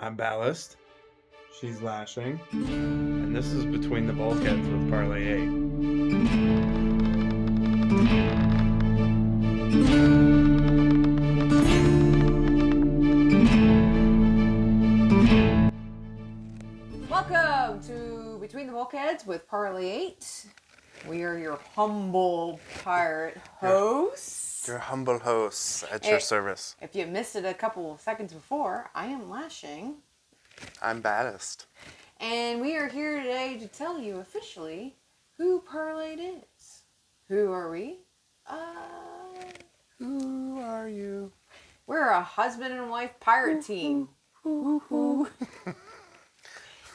I'm Ballast. She's Lashing. And this is Between the Bulkheads with Parlay 8. Welcome to Between the Bulkheads with Parlay 8. We are your humble pirate hosts. Your humble hosts at your service. If you missed it a couple of seconds before, I am Lashing. I'm Ballast. And we are here today to tell you officially who Parlayed is. Who are we? Who are you? We're a husband and wife pirate team.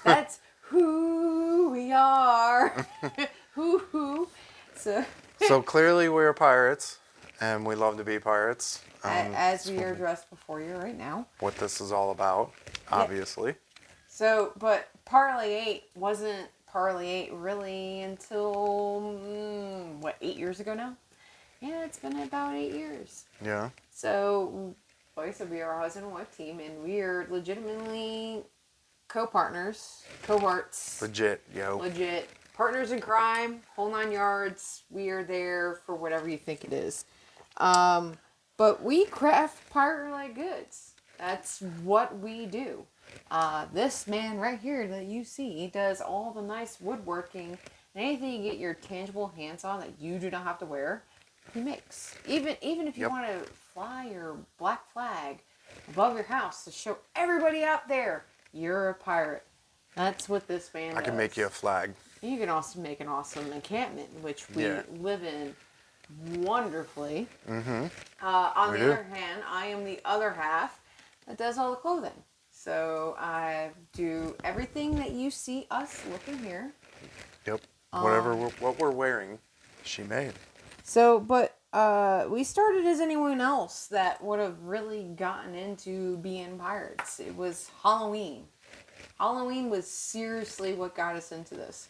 That's who we are. So clearly we're pirates, and we love to be pirates. As we are dressed before you right now. What this is all about, obviously. So, but Parlay 8 wasn't Parlay 8 really until, 8 years ago now? Yeah, it's been about 8 years. Yeah. So, like I said, we are a husband and wife team, and we are legitimately co-partners, cohorts. Legit, yo. Legit. Partners in crime, whole 9 yards. We are there for whatever you think it is. But we craft pirate-like goods. That's what we do. This man right here that you see does all the nice woodworking and anything you get your tangible hands on that you do not have to wear, he makes. Even if you want to fly your black flag above your house to show everybody out there you're a pirate. That's what this man does. I can make you a flag. You can also make an awesome encampment, which we live in wonderfully. Mm-hmm. On the other hand, I am the other half that does all the clothing. So I do everything that you see us looking here. Yep. What we're wearing, she made. So, but we started as anyone else that would have really gotten into being pirates. It was Halloween. Halloween was seriously what got us into this.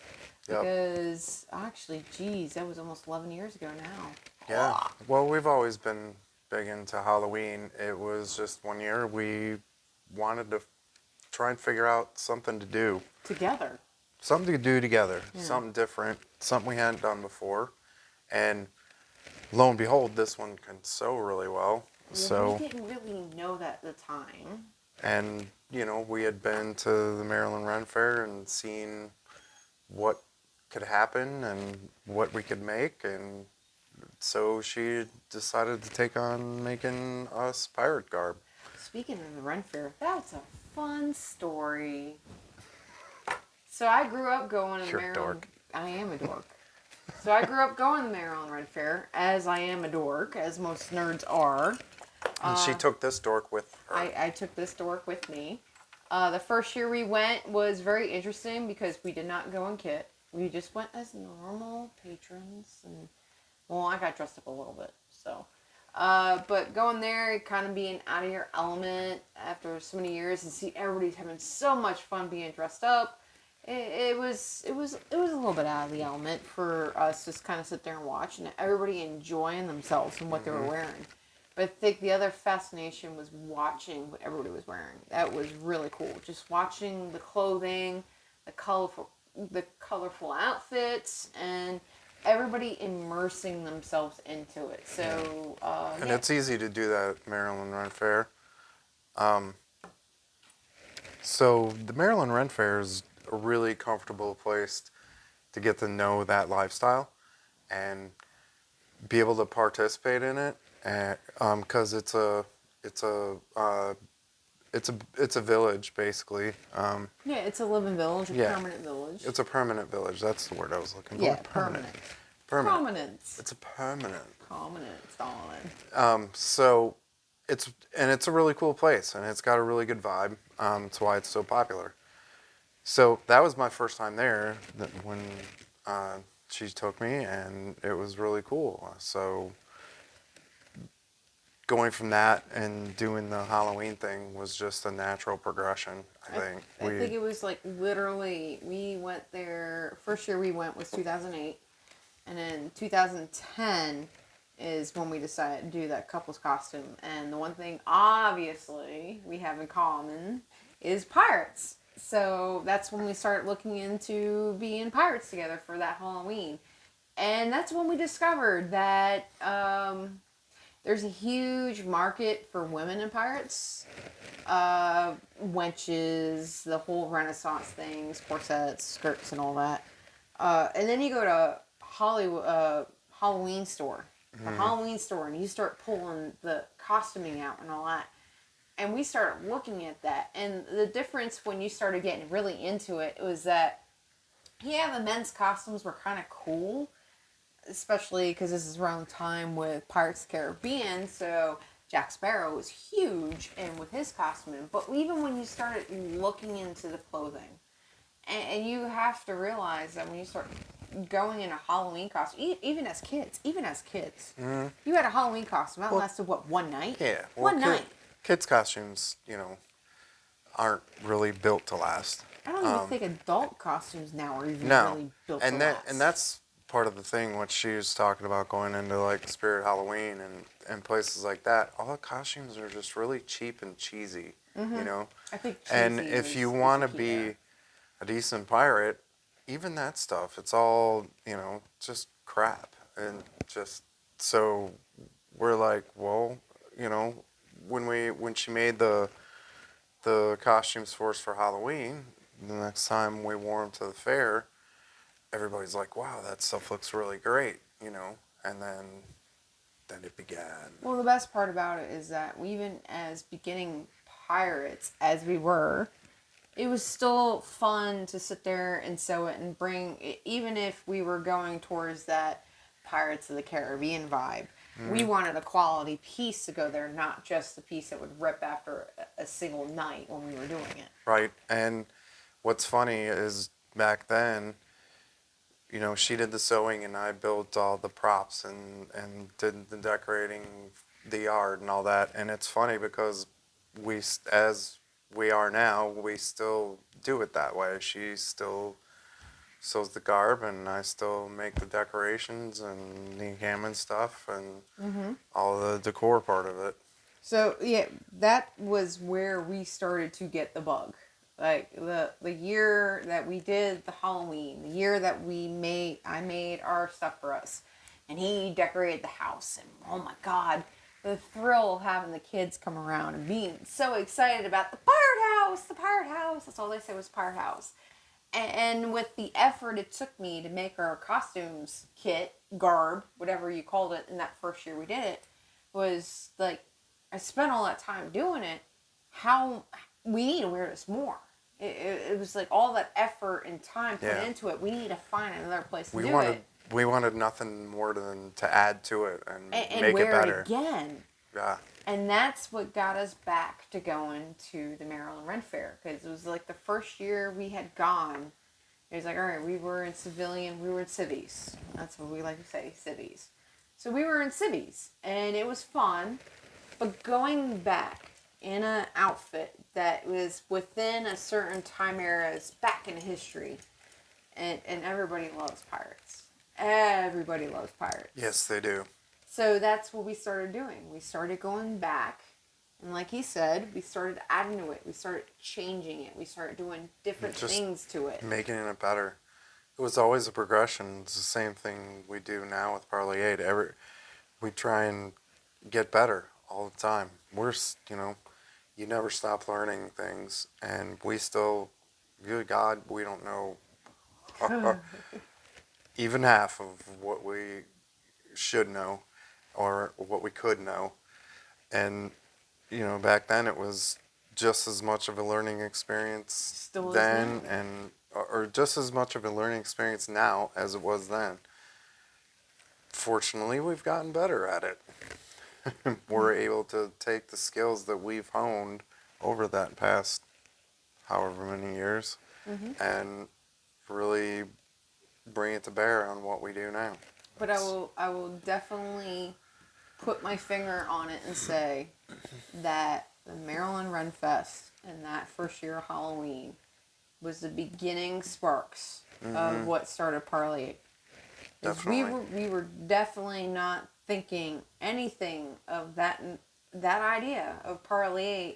Yep. Because, actually, geez, that was almost 11 years ago now. Yeah. Well, we've always been big into Halloween. It was just one year we wanted to try and figure out something to do. Together. Something to do together. Yeah. Something different. Something we hadn't done before. And lo and behold, this one can sew really well. So we didn't really know that at the time. And, we had been to the Maryland Ren Fair and seen what could happen and what we could make. And so she decided to take on making us pirate garb. Speaking of the Ren Fair, that's a fun story. So I grew up going to the Maryland. Dork. I am a dork. So I grew up going to the Maryland Ren Fair, as I am a dork, as most nerds are. And she took this dork with her. I took this dork with me. The first year we went was very interesting because we did not go in kit. We just went as normal patrons. And, I got dressed up a little bit, so. But going there, kind of being out of your element after so many years and see everybody's having so much fun being dressed up. It was a little bit out of the element for us to just kind of sit there and watch and everybody enjoying themselves and what they were wearing. But I think the other fascination was watching what everybody was wearing. That was really cool. Just watching the clothing, the colorful outfits, and everybody immersing themselves into it. So, and it's easy to do that at Maryland Ren Fair. So the Maryland Ren Fair is a really comfortable place to get to know that lifestyle and be able to participate in it. Because it's a village basically. It's a living village, permanent village. It's a permanent village. That's the word I was looking for. Yeah, permanent. Prominence. It's a permanent. Prominence, darling. So it's a really cool place, and it's got a really good vibe. That's why it's so popular. So that was my first time there when she took me, and it was really cool. So going from that and doing the Halloween thing was just a natural progression, I think. I think it was like literally, we went there, first year we went was 2008, and then 2010 is when we decided to do that couple's costume. And the one thing, obviously, we have in common is pirates. So that's when we started looking into being pirates together for that Halloween. And that's when we discovered that there's a huge market for women in pirates. Wenches, the whole Renaissance things, corsets, skirts, and all that. And then you go to Halloween store, the Halloween store, and you start pulling the costuming out and all that. And we started looking at that. And the difference when you started getting really into it was that, yeah, the men's costumes were kind of cool, especially because this is around the time with Pirates of the Caribbean, so Jack Sparrow was huge and with his costuming. But even when you started looking into the clothing, and you have to realize that when you start going in a Halloween costume, even as kids, you had a Halloween costume that lasted what, one night? Yeah, one night. Kids' costumes, aren't really built to last. I don't even think adult costumes now are even No, really built and to last. and that's part of the thing. What she was talking about going into like Spirit Halloween and places like that. All the costumes are just really cheap and cheesy, I think And cheesy if you is want to the key be there. a decent pirate, even that stuff, it's all just crap. And just so we're like, well, when she made the costumes for us for Halloween, the next time we wore them to the fair, everybody's like, wow, that stuff looks really great, and then it began. Well, the best part about it is that even as beginning pirates as we were, it was still fun to sit there and sew it and bring, even if we were going towards that Pirates of the Caribbean vibe, we wanted a quality piece to go there, not just a piece that would rip after a single night when we were doing it. Right, and what's funny is back then, she did the sewing and I built all the props and did the decorating, the yard and all that. And it's funny because as we are now, we still do it that way. She still sews the garb and I still make the decorations and the Hammond stuff and all the decor part of it. So yeah, that was where we started to get the bug. Like the year that we did the Halloween, the year that I made our stuff for us, and he decorated the house. And oh my God, the thrill of having the kids come around and being so excited about the pirate house, the pirate house. That's all they said was pirate house. And with the effort it took me to make our costumes, kit, garb, whatever you called it, in that first year we did it, was like, I spent all that time doing it. How we need to wear this more. It was like all that effort and time put into it. We need to find another place to do it. We wanted nothing more than to add to it and make wear it better. It again. Yeah. And that's what got us back to going to the Maryland Ren Fair, because it was like the first year we had gone. It was like, all right, we were in civvies. That's what we like to say, civvies. So we were in civvies, and it was fun. But going back in an outfit that was within a certain time era's back in history, and everybody loves pirates. Everybody loves pirates. Yes, they do. So that's what we started doing. We started going back, and like he said, we started adding to it. We started changing it. We started doing different things to it. Making it better. It was always a progression. It's the same thing we do now with Parlay 8. We try and get better all the time. We're, you never stop learning things, and we still, good God, we don't know even half of what we should know or what we could know. And, back then it was just as much of a learning experience Still then or just as much of a learning experience now as it was then. Fortunately, we've gotten better at it. We're able to take the skills that we've honed over that past however many years and really bring it to bear on what we do now. But I will definitely put my finger on it and say that the Maryland Ren Fest and that first year of Halloween was the beginning sparks of what started Parlay. Definitely. We were definitely not thinking anything of that idea of Parlay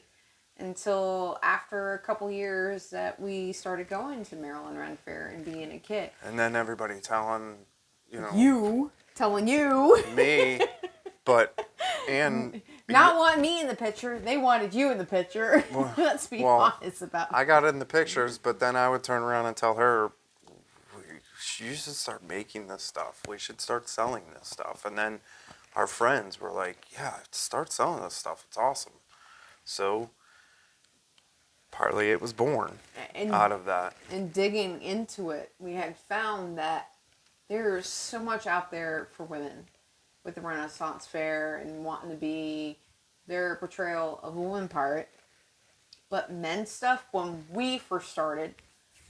until after a couple years that we started going to Maryland Ren Fair and being a kid. And then everybody telling, Telling you. me, and Not wanting me in the picture. They wanted you in the picture. Let's be honest about it. I got in the pictures, but then I would turn around and tell her, you should start making this stuff. We should start selling this stuff. And then our friends were like, yeah, start selling this stuff. It's awesome. So Parlay It was born out of that. And digging into it, we had found that there's so much out there for women with the Renaissance Fair and wanting to be their portrayal of a woman pirate. But men's stuff, when we first started,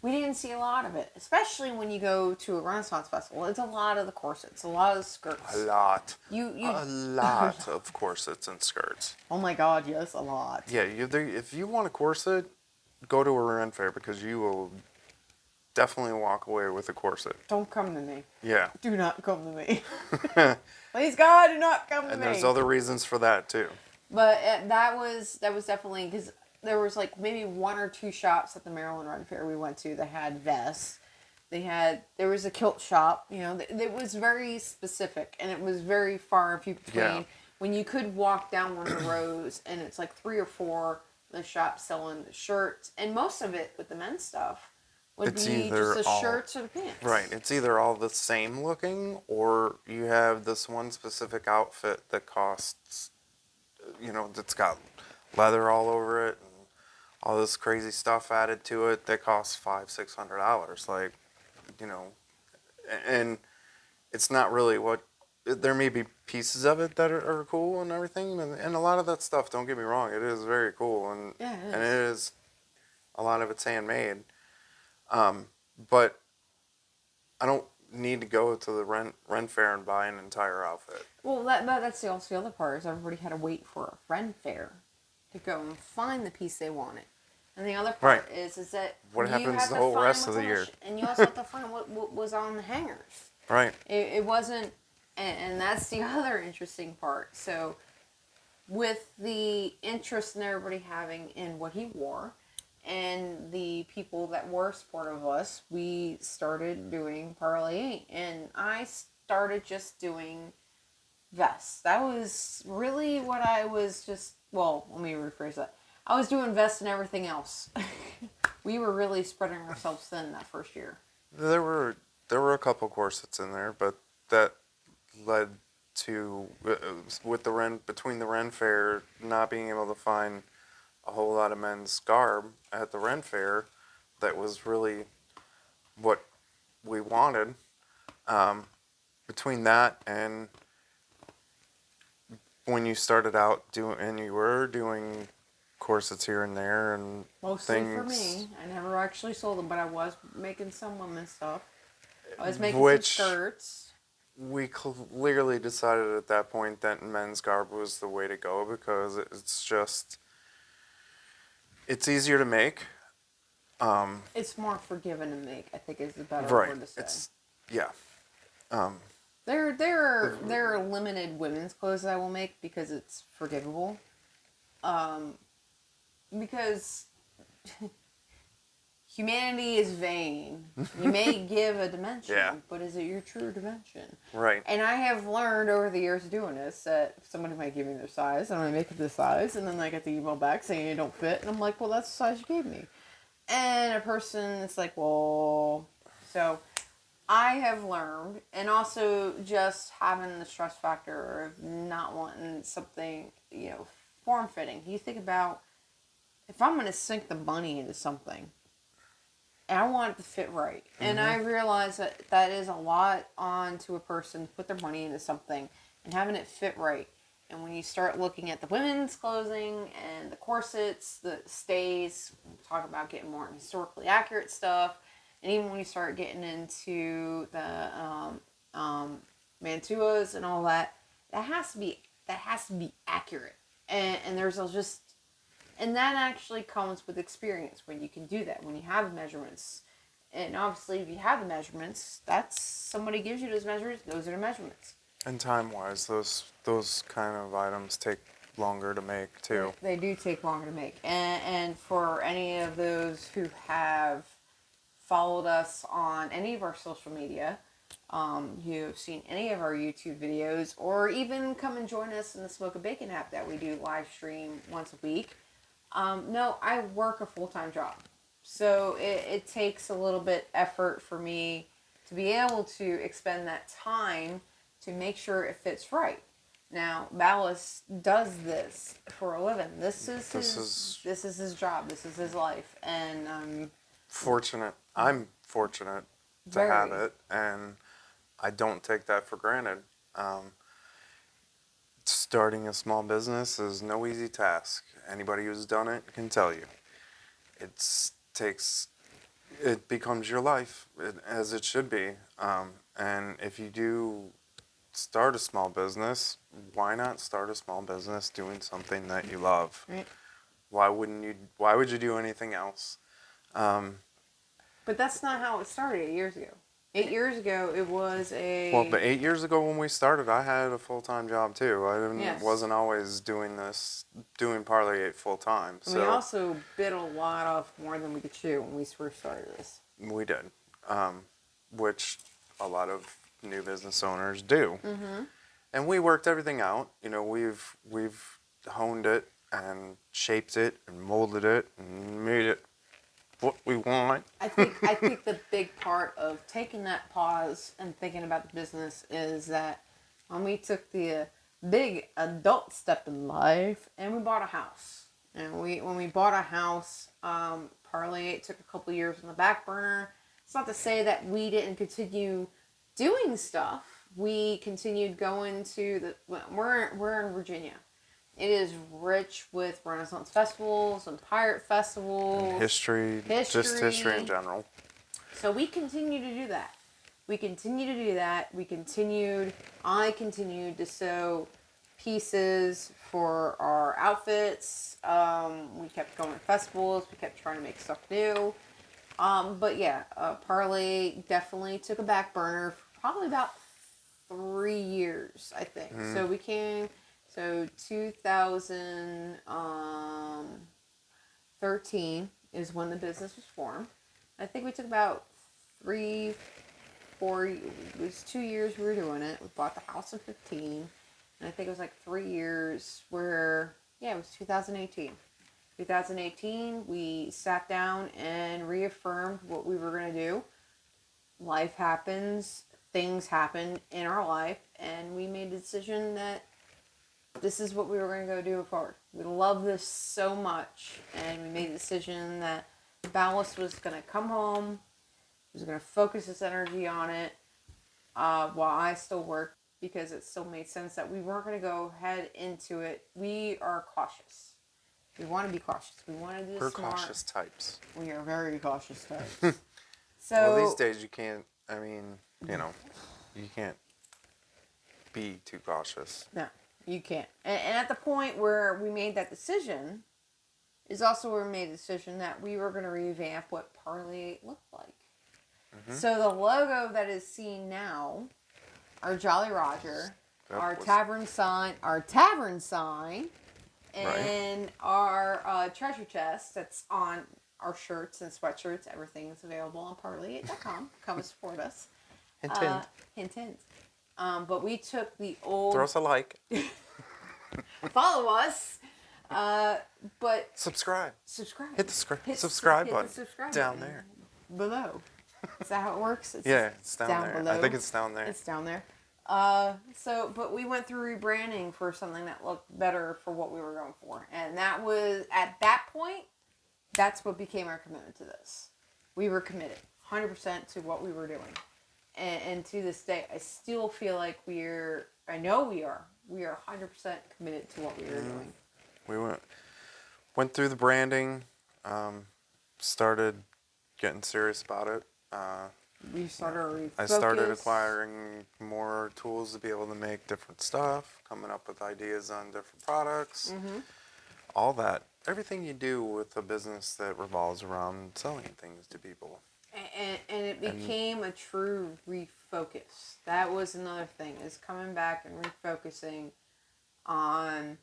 we didn't see a lot of it. Especially when you go to a Renaissance festival. It's a lot of the corsets, a lot of the skirts. A lot. A lot of corsets and skirts. Oh my God, yes, a lot. Yeah, if you want a corset, go to a Ren Fair because you will definitely walk away with a corset. Don't come to me. Yeah. Do not come to me. Please God, do not come to me. And there's other reasons for that too. But that was definitely because there was like maybe 1 or 2 shops at the Maryland Ren Fair we went to that had vests. There was a kilt shop. It was very specific and it was very far and few between. Yeah. When you could walk down one of the rows and it's like 3 or 4 the shops selling the shirts, and most of it with the men's stuff would be just the shirts or the pants. Right. It's either all the same looking or you have this one specific outfit that costs, that's got leather all over it and all this crazy stuff added to it that costs $500-$600. Like, and it's not really there may be pieces of it that are cool and everything, and a lot of that stuff, don't get me wrong, it is very cool, and it is a lot of it's handmade. But I don't need to go to the Ren Fair and buy an entire outfit. Well, that's also the other part is everybody had to wait for a Ren Fair to go and find the piece they wanted. And the other part is that what you happens have the to whole find rest of what's the on year. and you also have to find what was on the hangers. Right. It wasn't, and that's the other interesting part. So with the interest in everybody having in what he wore, and the people that were supportive of us, we started doing Parlay, and I started just doing vests. That was really what I was let me rephrase that. I was doing vests and everything else. We were really spreading ourselves thin that first year. There were a couple corsets in there, but that led to between the Ren Fair not being able to find a whole lot of men's garb at the Ren Fair. That was really what we wanted. Between that and when you started out you were doing corsets here and there and mostly things. For me. I never actually sold them, but I was making some women's stuff. I was making some skirts. We clearly decided at that point that men's garb was the way to go because it's easier to make. It's more forgiving to make, I think is the better word to say. There are limited women's clothes that I will make because it's forgivable. Because humanity is vain. You may give a dimension, but is it your true dimension? Right. And I have learned over the years doing this that somebody might give me their size, and I make it this size, and then I get the email back saying it don't fit, and I'm like, well, that's the size you gave me. And a person is like, well, so I have learned, and also just having the stress factor of not wanting something, form-fitting. You think about, if I'm going to sink the money into something, and I want it to fit right. Mm-hmm. And I realize that is a lot on to a person to put their money into something and having it fit right. And when you start looking at the women's clothing and the corsets, the stays, we'll talk about getting more historically accurate stuff. And even when you start getting into the mantuas and all that, that has to be accurate. And there's just, and that actually comes with experience when you can do that, when you have measurements. And obviously, if you have the measurements, that's somebody gives you those measurements, those are the measurements. And time-wise, those kind of items take longer to make too. They do take longer to make. And for any of those who have followed us on any of our social media, you've seen any of our YouTube videos, or even come and join us in the Smoke a Bacon app that we do live stream once a week. No, I work a full-time job. So it takes a little bit effort for me to be able to expend that time to make sure it fits right. Now, Ballast does this for a living. This is his job. This is his life, and I'm fortunate to have it, and I don't take that for granted. Starting a small business is no easy task. Anybody who's done it can tell you. It becomes your life, as it should be. And if you do start a small business, why not start a small business doing something that you love? Right. Why would you do anything else? But that's not how it started 8 years ago. 8 years ago, it was But 8 years ago when we started, I had a full-time job too. Yes. Wasn't always doing Parlay 8 full-time. So we also bit a lot off more than we could chew when we first started this. we did, which a lot of new business owners do. Mm-hmm. And we worked everything out. We've honed it and shaped it and molded it and made it what we want. I think the big part of taking that pause and thinking about the business is that when we took the big adult step in life and we bought a house. And when we bought a house, Parlay 8 took a couple years on the back burner. It's not to say that we didn't continue doing stuff. We continued going to we're in Virginia. It is rich with Renaissance festivals and pirate festivals. History, just history in general. So we continue to do that. I continued to sew pieces for our outfits. We kept going to festivals. We kept trying to make stuff new. But yeah, Parlay definitely took a back burner for probably about 3 years, I think. Mm-hmm. So 2013 is when the business was formed. I think we took about 3, 4, it was 2 years we were doing it. We bought the house in 15. And I think it was like 3 years where, it was 2018. 2018, we sat down and reaffirmed what we were going to do. Life happens, things happen in our life, and we made a decision that this is what we were going to go do forward. We love this so much, and we made the decision that Ballast was going to come home, he was going to focus his energy on it, while I still worked, because it still made sense that we weren't going to go head into it. We are cautious. We want to be cautious. We want to do We're smart. cautious types. We are very cautious types. Well, these days you can't, you can't be too cautious. No, you can't. And at the point where we made that decision is also where we made the decision that we were going to revamp what Parlay looked like. Mm-hmm. So the logo that is seen now, our Jolly Roger, our tavern sign, and our treasure chest that's on our shirts and sweatshirts. Everything is available on parlay8.com. Come and support us. Hint, hint. Hint, hint. But we took the old... Throw us a like. Follow us. But... Subscribe. Hit the subscribe button. Hit the subscribe down button. there. Below. Is that how it works? It's down there. Below. I think it's down there. It's down there. But we went through rebranding for something that looked better for what we were going for. And that was, at that point, that's what became our commitment to this. We were committed 100% to what we were doing. And to this day, I still feel like we are 100% committed to what we were doing. We went through the branding, started getting serious about it. We started I started acquiring more tools to be able to make different stuff, coming up with ideas on different products, all that. Everything you do with a business that revolves around selling things to people. And it became a true refocus. That was another thing, is coming back and refocusing on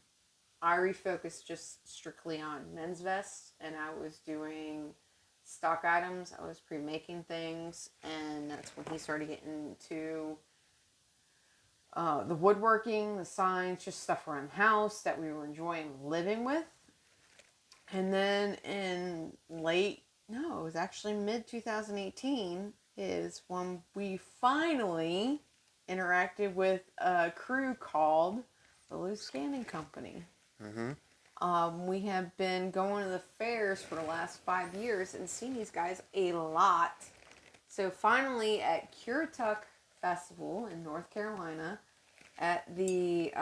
I refocused just strictly on men's vests, and I was doing stock items. I was pre-making things, and that's when he started getting into the woodworking, the signs, just stuff around the house that we were enjoying living with. And then in it was actually mid 2018 is when we finally interacted with a crew called the Loose Cannon Company. We have been going to the fairs for the last 5 years and seen these guys a lot. So finally at Currituck Festival in North Carolina at the,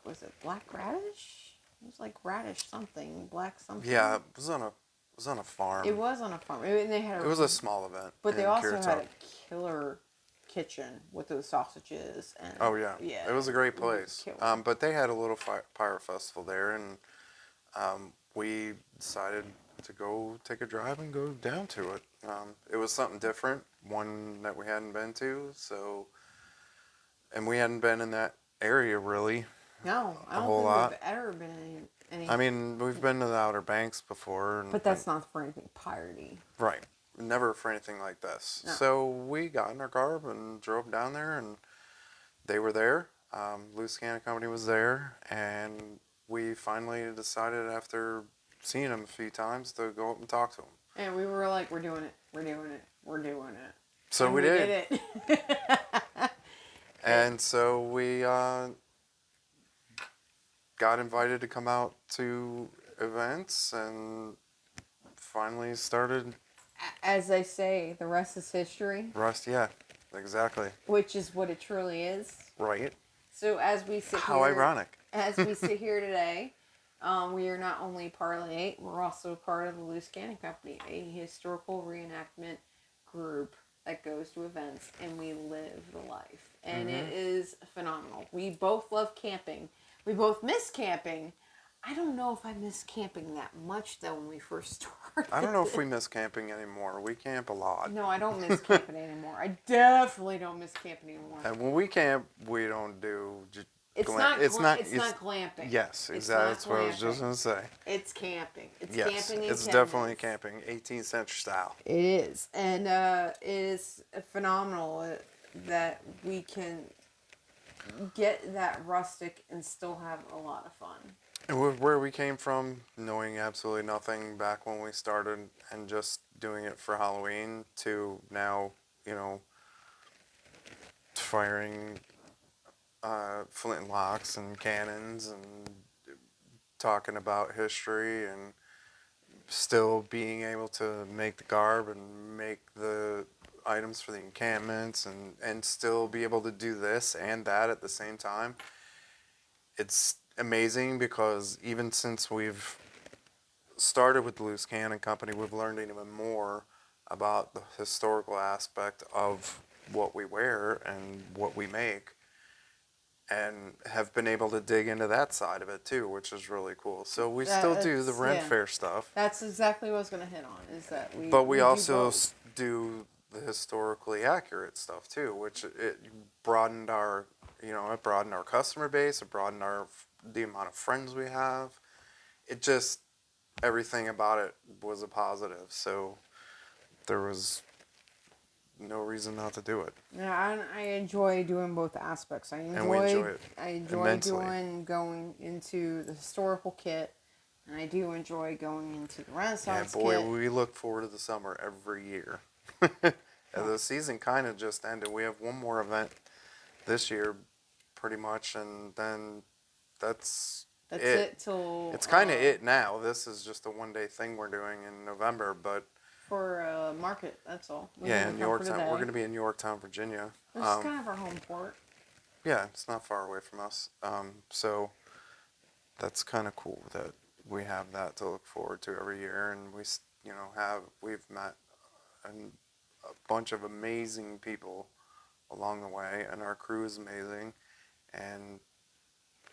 was it Black Radish? It was like radish something, black something. Yeah, it was on a farm. It was on a farm. And they had It was a small event. but they also Currituck. had a killer kitchen with those sausages. And Oh yeah, yeah, it was a great place. Killer. But they had a little pyro festival there, and we decided to go take a drive and go down to it. It was something different, one that we hadn't been to, and we hadn't been in that area really. No, I don't whole think lot. we've ever been in any. I mean, we've been to the Outer Banks before. But that's not for anything piratey. Right. Never for anything like this. No. So we got in our car and drove down there, and they were there. Loose Cannon Company was there, and we finally decided after seeing them a few times to go up and talk to them. And we were like, we're doing it, we're doing it, we're doing it. So and we did. it. And so we got invited to come out to events and finally started. As they say, the rest is history. Yeah, exactly. Which is what it truly is. Right. So as we sit How here, ironic. As we sit here today, we are not only Parlay 8, we're also part of the Loose Cannon Company, a historical reenactment group that goes to events, and we live the life. And it is phenomenal. We both love camping. We both miss camping. I don't know if I miss camping that much, though, when we first started. I don't know if we miss camping anymore. We camp a lot. No, I don't miss camping anymore. I definitely don't miss camping anymore. And when we camp, we don't do. It's not glamping. Yes, It's exactly. not That's what I was just glamping. going to say. It's camping. It's Yes, camping in it's cabins. definitely camping, 18th century style. It is. And it is phenomenal that we can get that rustic and still have a lot of fun. And where we came from, knowing absolutely nothing back when we started and just doing it for Halloween, to now, firing flintlocks and cannons and talking about history and still being able to make the garb and make the items for the encampments and still be able to do this and that at the same time. It's amazing because even since we've started with the Loose Cannon Company, we've learned even more about the historical aspect of what we wear and what we make, and have been able to dig into that side of it too, which is really cool. So we still do the rent fair stuff. That's exactly what I was going to hit on, is that we also do the historically accurate stuff too, which it broadened our, it broadened our customer base, it broadened the amount of friends we have. It just, everything about it was a positive. So there was no reason not to do it. Yeah, I enjoy doing both aspects. I and we enjoy it. I enjoy immensely. going into the historical kit, and I do enjoy going into the Renaissance Yeah, boy, kit. we look forward to the summer every year. The season kind of just ended. We have one more event this year, pretty much, and then that's it till... It's kind of it now. This is just a one-day thing we're doing in November, but... For market, that's all. In Yorktown. We're going to be in Yorktown, Virginia. This is kind of our home port. Yeah, it's not far away from us. So that's kind of cool that we have that to look forward to every year, and we've met a bunch of amazing people along the way, and our crew is amazing, and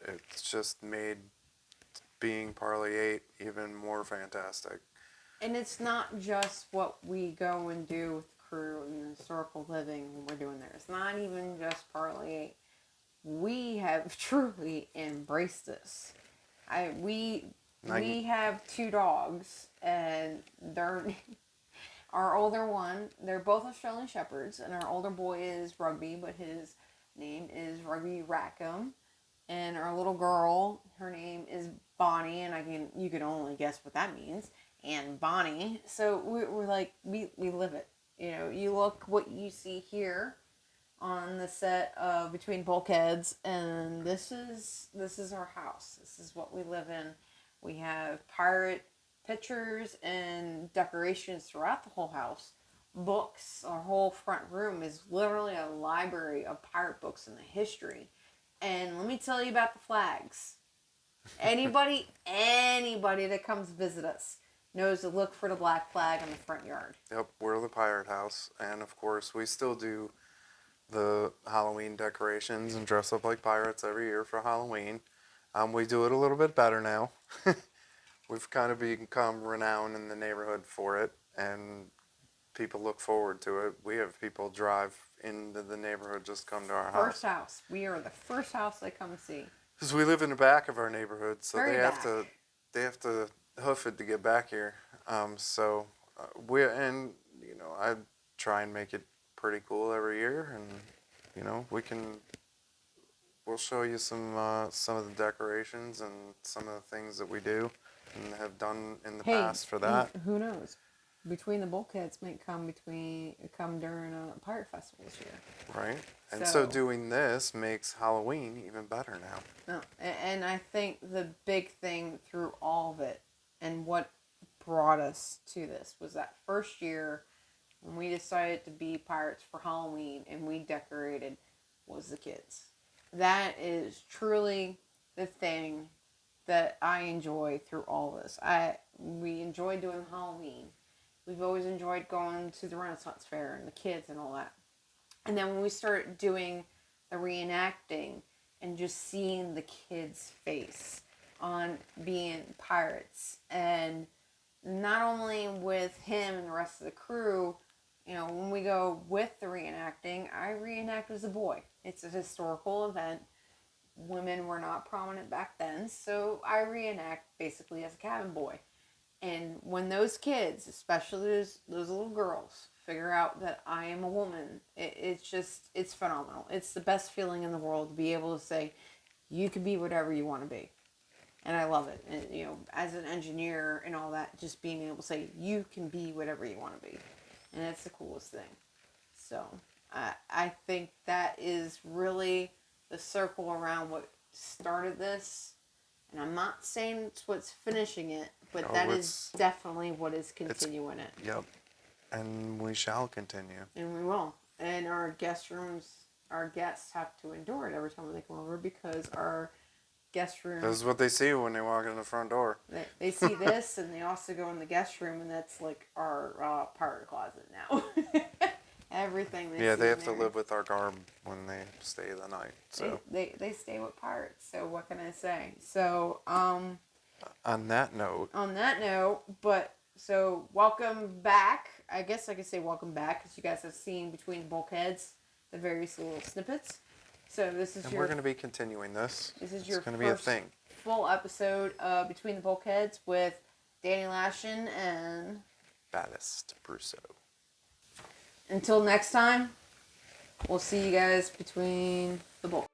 it's just made being Parlay 8 even more fantastic. And it's not just what we go and do with the crew and the historical living when we're doing there. It's not even just Parlay 8. We have truly embraced this. We have 2 dogs, and they're our older one. They're both Australian Shepherds, and our older boy is Rugby, but his name is Rugby Rackham. And our little girl, her name is Bonnie, and you can only guess what that means. And Bonnie. So we're like we live it. You know, you look what you see here on the set of Between Bulkheads, and this is our house. This is what we live in. We have pirate pictures and decorations throughout the whole house. Books. Our whole front room is literally a library of pirate books and the history. And let me tell you about the flags. Anybody that comes visit us knows to look for the black flag in the front yard. Yep, we're the Pirate House, and of course we still do the Halloween decorations and dress up like pirates every year for Halloween. We do it a little bit better now. We've kind of become renowned in the neighborhood for it, and people look forward to it. We have people drive into the neighborhood just come to our house. First house. We are the first house they come see. Because we live in the back of our neighborhood, so Very they back. have to hoof it to get back here. I try and make it pretty cool every year, and we'll show you some of the decorations and some of the things that we do and have done in the past for that. Who knows? Between the Bulkheads might come during a pirate festival this year. Right. And so doing this makes Halloween even better now. No, and I think the big thing through all of it and what brought us to this was that first year when we decided to be pirates for Halloween and we decorated was the kids. That is truly the thing that I enjoy through all this. We enjoy doing Halloween. We've always enjoyed going to the Renaissance Fair and the kids and all that. And then when we started doing the reenacting and just seeing the kids' face on being pirates, and not only with him and the rest of the crew, when we go with the reenacting, I reenact as a boy. It's a historical event. Women were not prominent back then, so I reenact basically as a cabin boy. And when those kids, especially those little girls, figure out that I am a woman, it's phenomenal. It's the best feeling in the world to be able to say, you can be whatever you want to be. And I love it. And, as an engineer and all that, just being able to say, you can be whatever you want to be. And it's the coolest thing. So I think that is really the circle around what started this. And I'm not saying it's what's finishing it, but that is definitely what is continuing it. Yep. And we shall continue. And we will. And our guests have to endure it every time they come over because our guest room... This is what they see when they walk in the front door. They see this, and they also go in the guest room, and that's like our pirate closet now. Everything they see they have there. to live with our garb when they stay the night. So they stay with pirates. So what can I say? So on that note, so welcome back. I guess I could say welcome back because you guys have seen Between Bulkheads the various little snippets. So we're going to be continuing this. This is your going to be a thing. Full episode of Between the Bulkheads with Danny Lashing and Ballast Brusso. Until next time, we'll see you guys between the bulk.